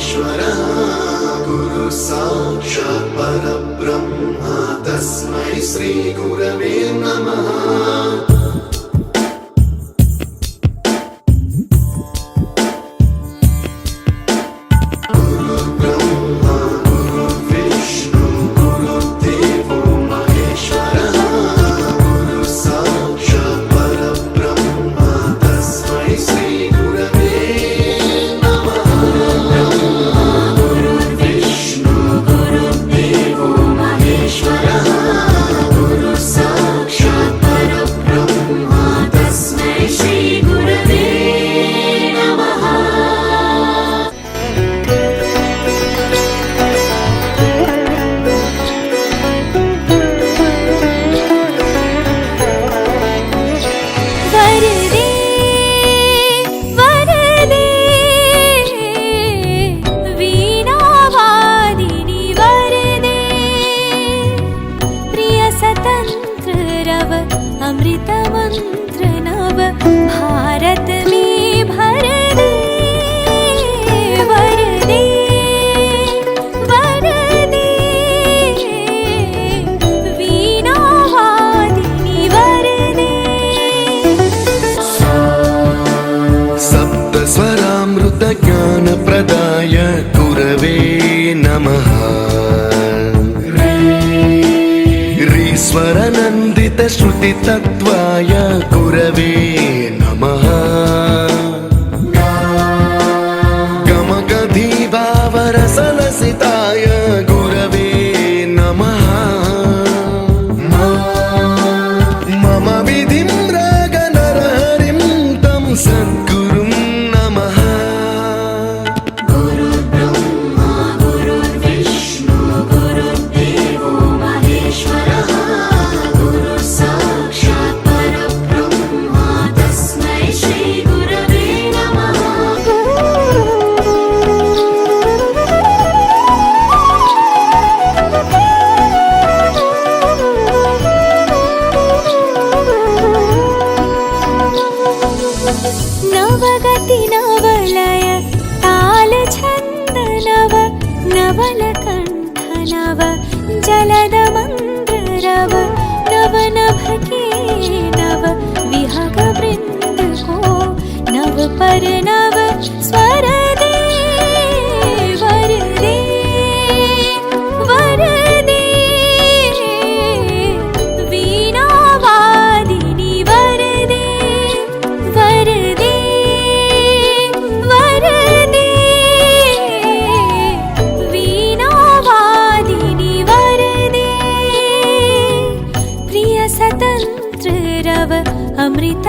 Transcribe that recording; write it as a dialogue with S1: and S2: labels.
S1: महेश्वरः गुरु साक्षात् परब्रह्म तस्मै श्री गुरवे नमः।
S2: अमृत मंत्र नव भारत में भर दे, वर दे, वर दे, वीणा वादिनी वर दे।
S1: सप्त स्वरामृत ज्ञान प्रदाय गुरवे नमः। स्वरनन्दित श्रुति तत्त्वाय गुरवे नमः। गमगधीभावरसलसिताय गुरवे नमः। मम विधिं रागनरहरिं तं सद्गुरुं नमः।
S2: गुरुर्ब्रह्मा गुरुर्विष्णु गुरुर्देवो महेश्वरः नवगति नवलय ताल छंद नव नवलकंठ नव जलद मंद्र रव नव नभ के नव विहग वृंद को नव पर नव स्वर दे, वर दे, वर दे, वीणा वादिनी वर दे, वर दे, वर दे, वीणा वादिनी वर दे। प्रिय स्वतंत्र रव अमृत